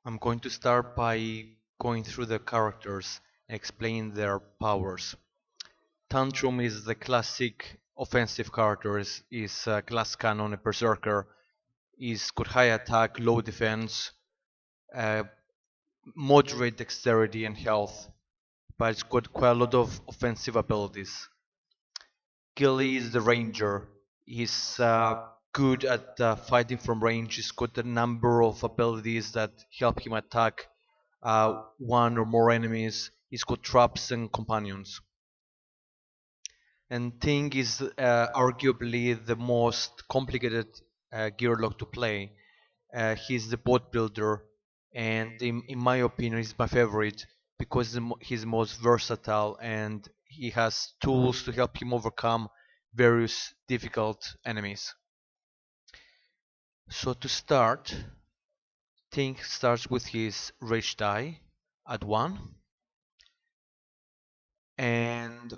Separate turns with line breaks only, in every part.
I'm going to start by going through the characters and explain their powers. Tantrum is the classic offensive character, is a glass cannon, a berserker, is got high attack, low defense, uh, moderate dexterity and health, but it's got quite a lot of offensive abilities. Gilly is the ranger. He's good at fighting from range. He's got a number of abilities that help him attack one or more enemies. He's got traps and companions. And Tink is arguably the most complicated Gearloc to play. He's the bot builder, and in my opinion, he's my favorite because he's most versatile and he has tools to help him overcome various difficult enemies. So to start, Tink starts with his rage die at 1 and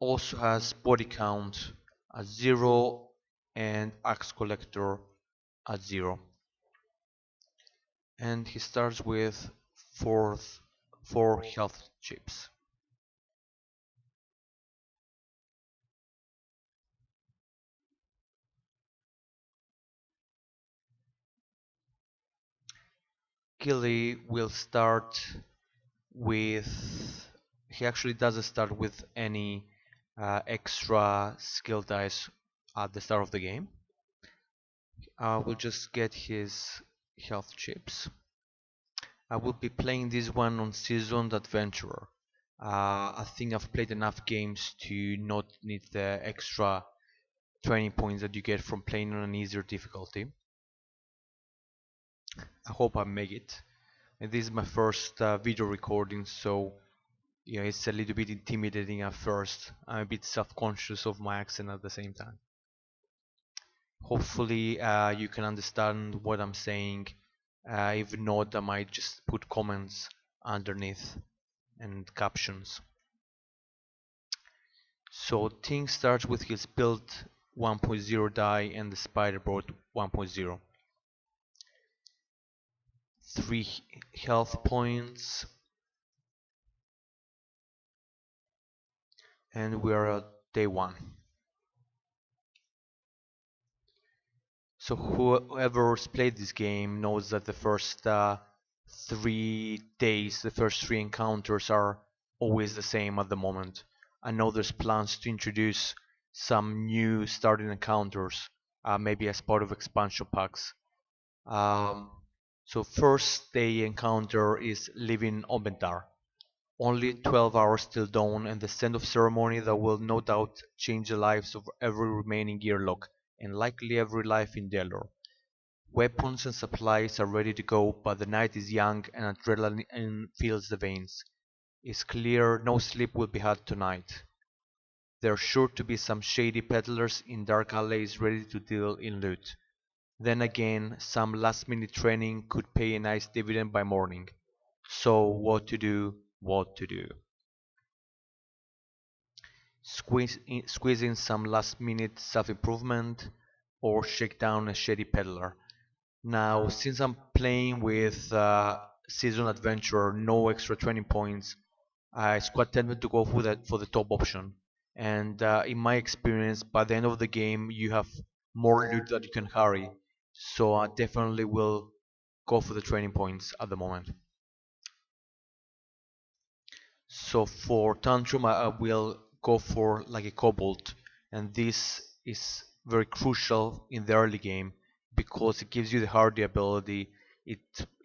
also has body count at 0 and axe collector at 0. And he starts with 4 health chips. Gilly will start with, he actually doesn't start with any extra skill dice at the start of the game. We'll just get his health chips. I will be playing this one on Seasoned Adventurer. I think I've played enough games to not need the extra training points that you get from playing on an easier difficulty. I hope I make it. And this is my first video recording, so yeah, it's a little bit intimidating at first. I'm a bit self-conscious of my accent at the same time. Hopefully you can understand what I'm saying. If not, I might just put comments underneath and captions. So Tink starts with his build 1.0 die and the spider board 1.0. 3 health points, and we are at day 1. So whoever's played this game knows that the first 3 days, the first 3 encounters are always the same at the moment. I know there's plans to introduce some new starting encounters, maybe as part of expansion packs. So first day encounter is Living Obentar. Only 12 hours till dawn and the send off ceremony that will no doubt change the lives of every remaining Gearloc and likely every life in Delor. Weapons and supplies are ready to go, but the night is young and adrenaline fills the veins. It's clear no sleep will be had tonight. There are sure to be some shady peddlers in dark alleys ready to deal in loot. Then again, some last-minute training could pay a nice dividend by morning. So what to do, what to do. Squeeze in some last-minute self-improvement or shake down a shady peddler. Now, since I'm playing with Season Adventurer, no extra training points, it's quite tempted to go for the top option. And in my experience, by the end of the game, you have more loot that you can carry. So I definitely will go for the training points at the moment. So for Tantrum, I will go for like a Kobold, and this is very crucial in the early game because it gives you the hardy ability. It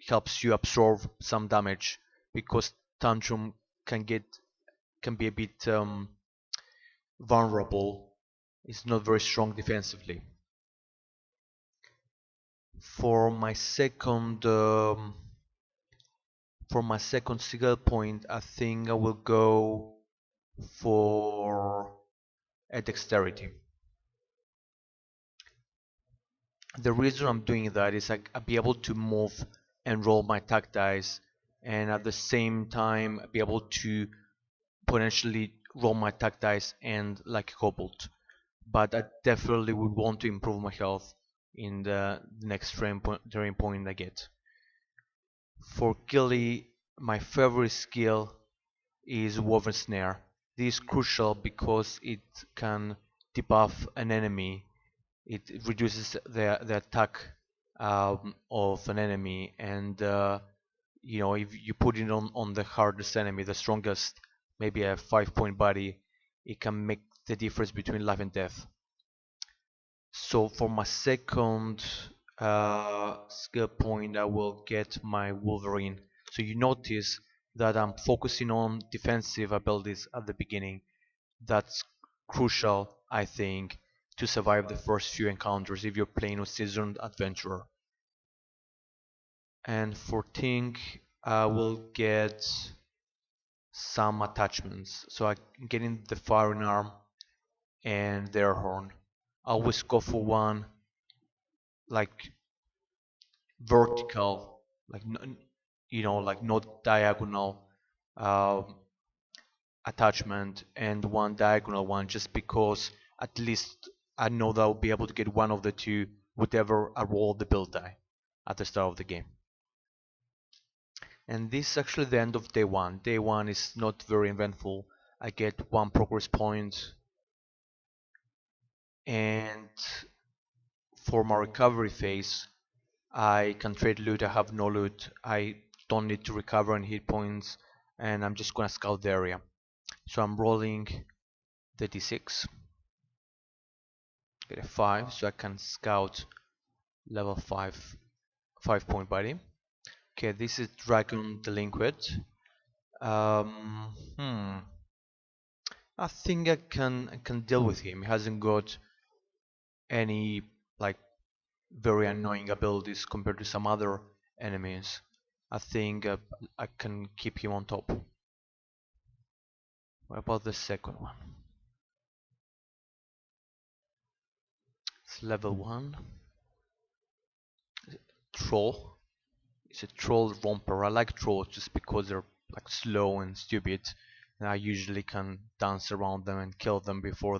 helps you absorb some damage because Tantrum can be a bit vulnerable. It's not very strong defensively. For my second skill point, I think I will go for a dexterity. The reason I'm doing that is I'll be able to move and roll my attack dice, and at the same time be able to potentially roll my attack dice and like a kobold. But I definitely would want to improve my health in the next training point I get. For Gilly, my favorite skill is Woven Snare. This is crucial because it can debuff an enemy. It reduces the attack of an enemy, and if you put it on the hardest enemy, the strongest, maybe a 5-point body, it can make the difference between life and death. So for my second skill point, I will get my Wolverine. So you notice that I'm focusing on defensive abilities at the beginning. That's crucial, I think, to survive the first few encounters if you're playing a seasoned adventurer. And for Tink, I will get some attachments. So I'm getting the firing arm and the air horn. I always go for one like vertical, like like not diagonal um, attachment, and one diagonal one, just because at least I know that I'll be able to get one of the two, whatever I roll the build die at the start of the game. And this is actually the end of day one. Day one is not very eventful. I get one progress point, and for my recovery phase, I can trade loot. I have no loot. I don't need to recover any hit points, and I'm just gonna scout the area. So I'm rolling the d6, get a 5, so I can scout level 5, 5-point body. Okay, this is Dragon Delinquent. Um, hmm. I think I can deal with him. He hasn't got any like very annoying abilities compared to some other enemies. I think I can keep him on top. What about the second one? It's level 1. Troll. It's a troll romper. I like trolls just because they're like slow and stupid, and I usually can dance around them and kill them before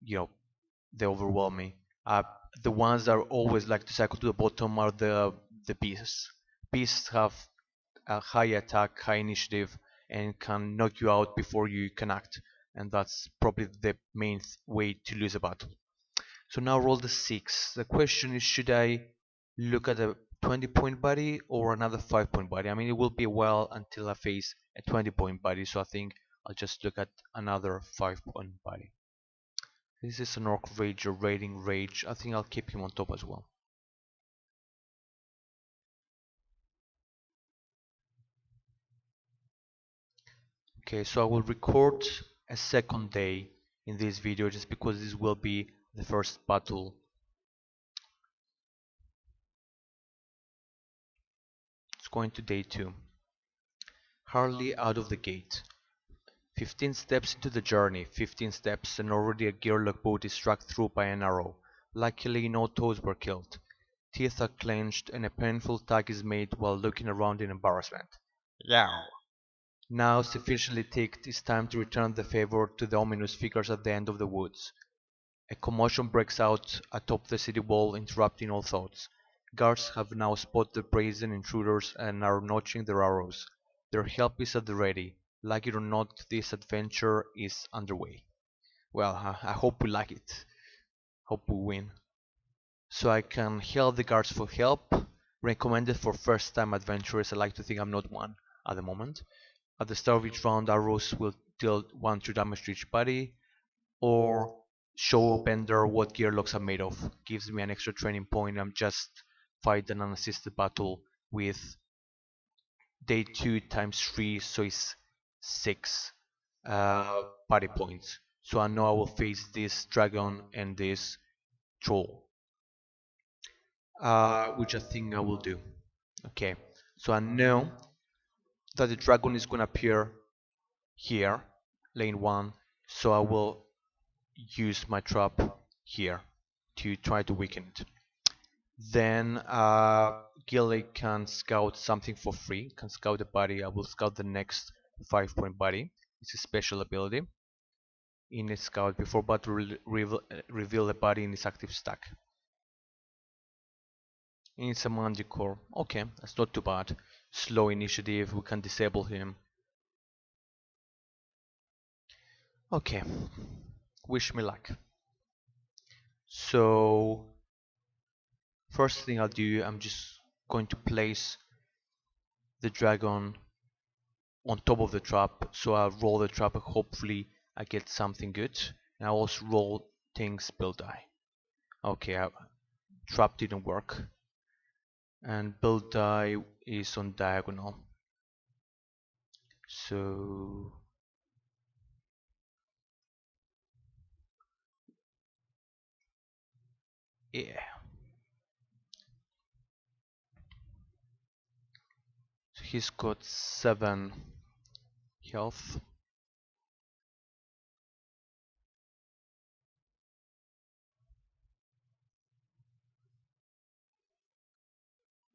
you know, they overwhelm me. Uh, the ones that are always like to cycle to the bottom are the beasts. Beasts have a high attack, high initiative, and can knock you out before you can act, and that's probably the main way to lose a battle. So now roll the 6. The question is, should I look at a 20-point body or another 5-point body? I mean, it will be a while until I face a 20-point body, so I think I'll just look at another 5-point body. This is an Orc Rager rating Rage. I think I'll keep him on top as well. Okay, so I will record a second day in this video just because this will be the first battle. It's going to day 2. Hardly out of the gate. 15 steps into the journey, 15 steps, and already a Gearloc boat is struck through by an arrow. Luckily no toads were killed. Teeth are clenched and a painful tug is made while looking around in embarrassment. Yow! Now sufficiently ticked, it's time to return the favor to the ominous figures at the end of the woods. A commotion breaks out atop the city wall, interrupting all thoughts. Guards have now spotted the brazen intruders and are notching their arrows. Their help is at the ready. Like it or not, this adventure is underway. Well, I hope we like it. Hope we win. So I can hail the guards for help. Recommended for first-time adventurers. I like to think I'm not one at the moment. At the start of each round, arrows will deal 1 2 damage to each body, or show Bender what Gearlocs are made of. Gives me an extra training point. I'm just fighting an unassisted battle with day 2 times 3, so it's 6 party points. So I know I will face this dragon and this troll, which I think I will do. Okay, so I know that the dragon is gonna appear here, lane 1, so I will use my trap here to try to weaken it. Then Gilly can scout something for free, can scout the body. I will scout the next 5-point body. It's a special ability. In its scout, before battle reveal the body in its active stack. It's a Manticore. Okay, that's not too bad. Slow initiative, we can disable him. Okay, wish me luck. So, first thing I'll do, I'm just going to place the dragon on top of the trap. So I'll roll the trap and hopefully I get something good. And I'll also roll Tink's build die. Okay, trap didn't work. And build die is on diagonal. So yeah. So he's got 7 health.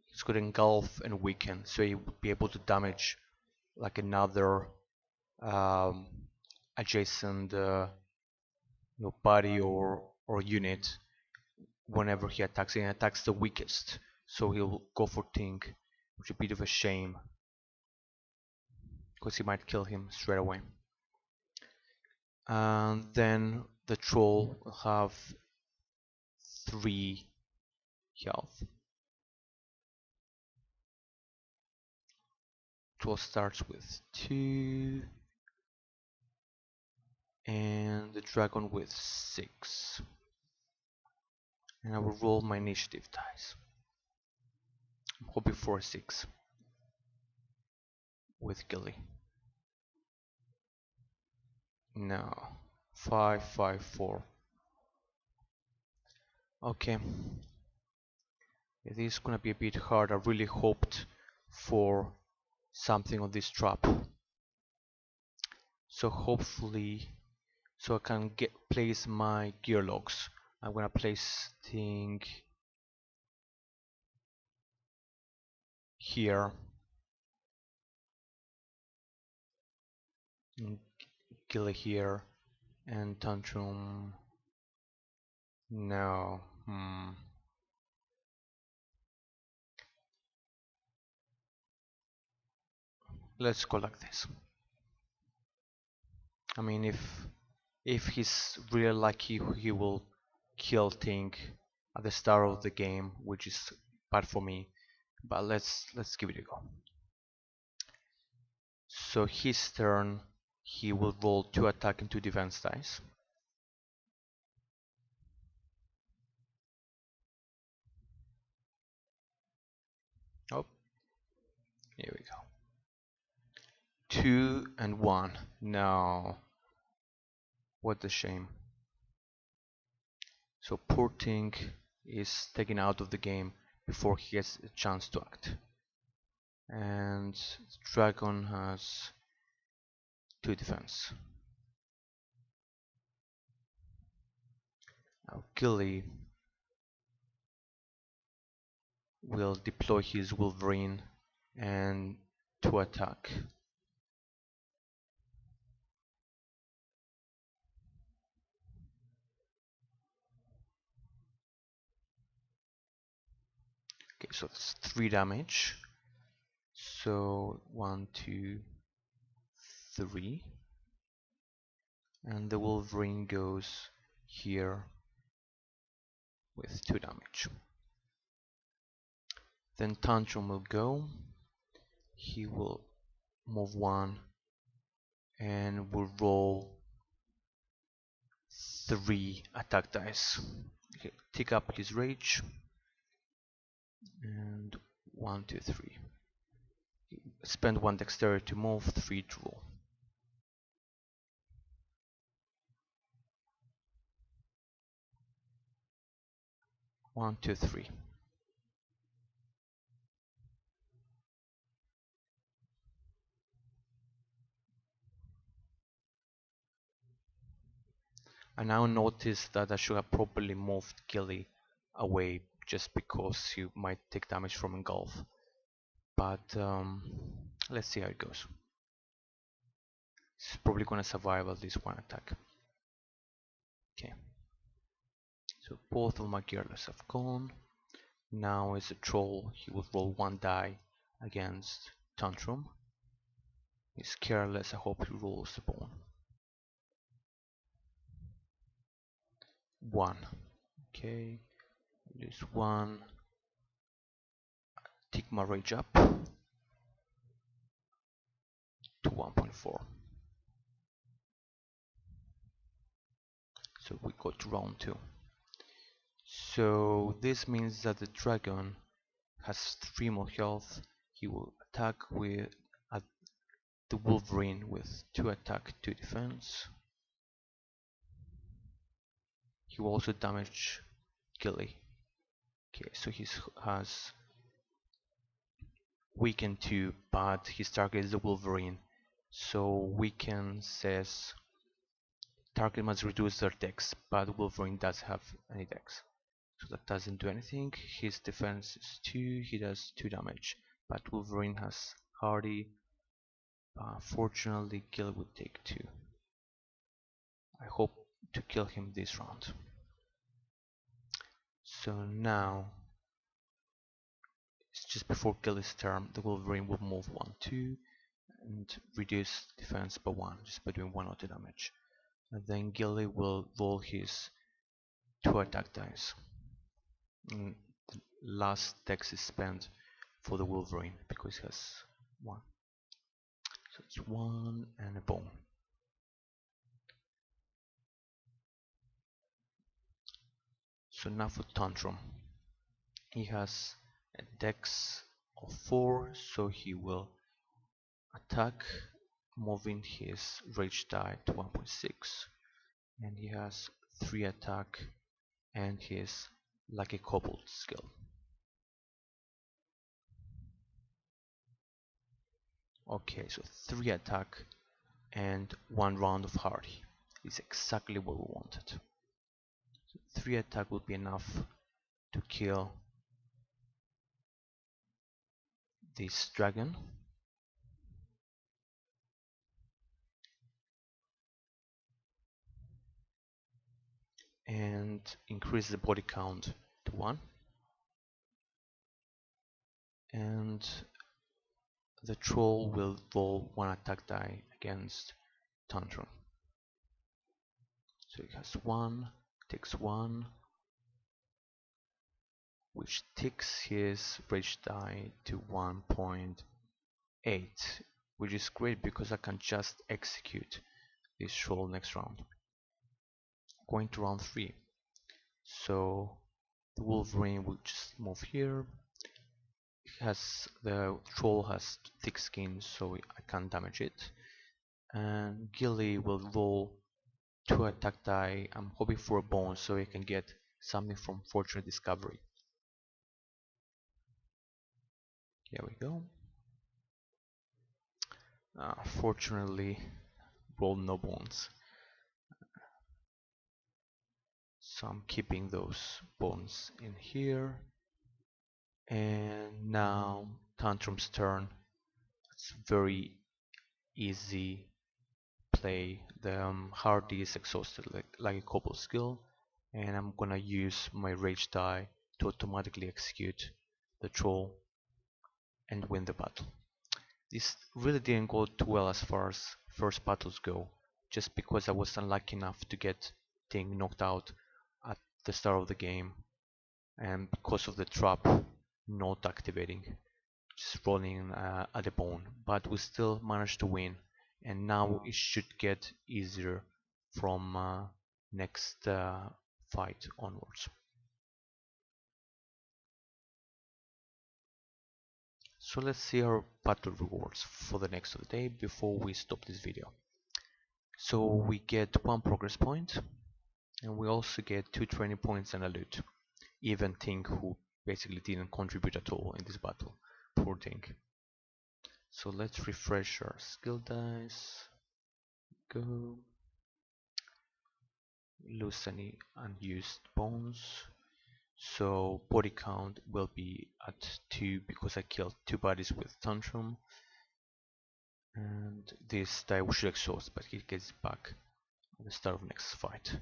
He's got engulf and weaken, so he would be able to damage like another um, adjacent body or unit whenever he attacks. And attacks the weakest, so he'll go for Tink, which is a bit of a shame because he might kill him straight away. And then the troll will have 3 health. Troll starts with 2 and the dragon with 6. And I will roll my initiative dice. I'm hoping for a 6 with Gilly. No, 5, 5, 4. Okay, it is gonna be a bit hard. I really hoped for something on this trap, so hopefully, so I can place my Gearlocs. I'm gonna place Tink here, and Gilly here, and Tantrum. No. Let's go like this. I mean, if he's really lucky, he will kill Tink at the start of the game, which is bad for me. But let's give it a go. So his turn, he will roll 2 attack and 2 defense dice. Oh, here we go. 2 and 1. No. What a shame. So poor Tink is taken out of the game before he gets a chance to act. And Dragon has 2 defense. Now Gilly will deploy his Wolverine and to attack. Okay, so that's 3 damage. So 1, 2, 3. And the Wolverine goes here with 2 damage. Then Tantrum will go. He will move 1 and will roll 3 attack dice. Okay, take up his rage. And 1, 2, 3. Spend 1 dexterity to move, 3 to roll. 1, 2, 3. I now notice that I should have probably moved Gilly away just because he might take damage from engulf. But let's see how it goes. He's probably gonna survive at least 1 attack. Okay. So both of my Gearlocs have gone. Now as a troll, he will roll 1 die against Tantrum. He's careless, I hope he rolls the bone. 1. Okay, lose 1. Take my rage up to 1.4. So we go to round 2. So this means that the dragon has 3 more health. He will attack with the Wolverine with 2 attack, 2 defense. He will also damage Gilly. Okay, so he has weaken 2, but his target is the Wolverine. So weaken says target must reduce their dex, but Wolverine does have any dex. So that doesn't do anything. His defense is 2, he does 2 damage. But Wolverine has hardy. Fortunately, Gil would take 2. I hope to kill him this round. So now, it's just before Gil's turn, the Wolverine will move 1, 2 and reduce defense by 1, just by doing 1 auto damage. And then Gilly will roll his 2 attack dice. And the last dex is spent for the Wolverine because he has 1. So it's 1 and a bone. So now for Tantrum. He has a dex of 4, so he will attack, moving his rage die to 1.6. And he has 3 attack and his like a kobold skill. Okay, so 3 attack and 1 round of hardy is exactly what we wanted. So 3 attack would be enough to kill this dragon. And increase the body count to 1. And the troll will roll 1 attack die against Tantrum. So he has 1, takes 1, which takes his rage die to 1.8, which is great because I can just execute this roll next round. Going to round 3. So the Wolverine will just move here. The troll has thick skin, so I can't damage it. And Gilly will roll 2 attack die. I'm hoping for a bone so he can get something from Fortunate Discovery. Here we go. Fortunately, rolled no bones. So I'm keeping those bones in here. And now Tantrum's turn. It's very easy play. The hardy is exhausted like a kobold skill, and I'm gonna use my rage die to automatically execute the troll and win the battle. This really didn't go too well as far as first battles go, just because I was unlucky enough to get Tink knocked out at the start of the game, and because of the trap not activating, just rolling at the bone. But we still managed to win, and now it should get easier from next fight onwards. So let's see our battle rewards for the next of the day before we stop this video. So we get 1 progress point, and we also get 2 training points and a loot. Even Tink, who basically didn't contribute at all in this battle. Poor Tink. So let's refresh our skill dice. Go. Lose any unused bones. So body count will be at 2 because I killed 2 bodies with Tantrum. And this die should exhaust, but he gets back at the start of next fight.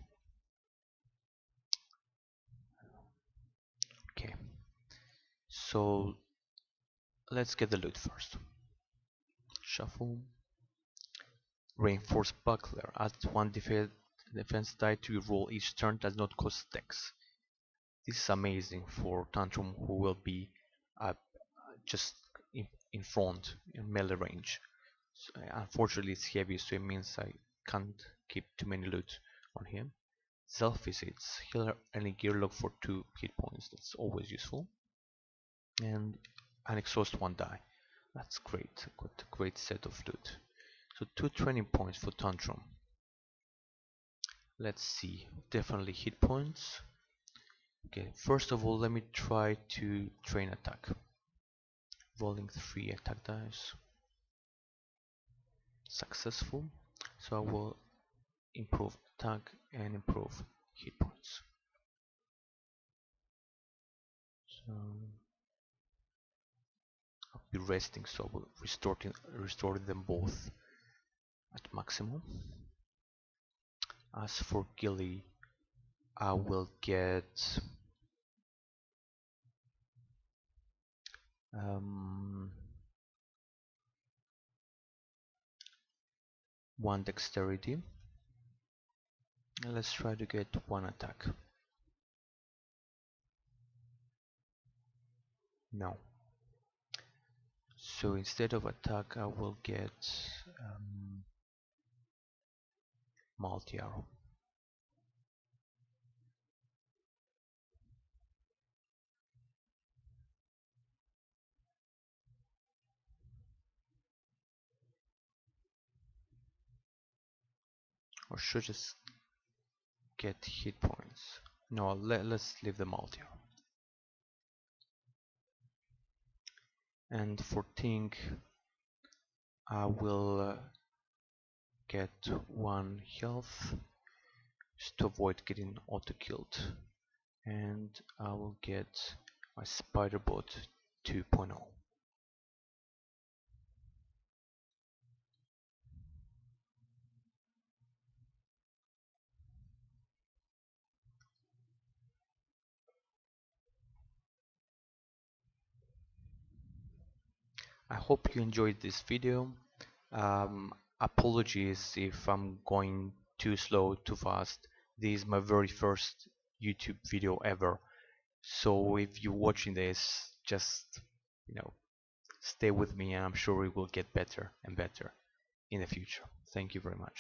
Okay. So let's get the loot first. Shuffle. Reinforced Buckler. Adds one defense die to your roll each turn, does not cost dex. This is amazing for Tantrum, who will be uh, just in front in melee range. So, unfortunately it's heavy, so it means I can't keep too many loot on him. Self-visits. Heal any Gearloc for 2 hit points. That's always useful. And an exhaust 1 die. That's great. Got a great set of loot. So 2 training points for Tantrum. Let's see. Definitely hit points. Okay, first of all, let me try to train attack. Rolling 3 attack dice. Successful. So I will improve attack and improve hit points. So I'll be resting, so I will restore them both at maximum. As for Gilly, I will get one dexterity. And let's try to get 1 attack. No. So instead of attack, I will get multi-arrow. Or should just get hit points. No, let's leave the multi-arrow. And for Tink, I will get 1 health just to avoid getting auto-killed. And I will get my spider bot 2.0. I hope you enjoyed this video. Apologies if I'm going too slow, too fast. This is my very first YouTube video ever. So if you're watching this, just, stay with me, and I'm sure it will get better and better in the future. Thank you very much.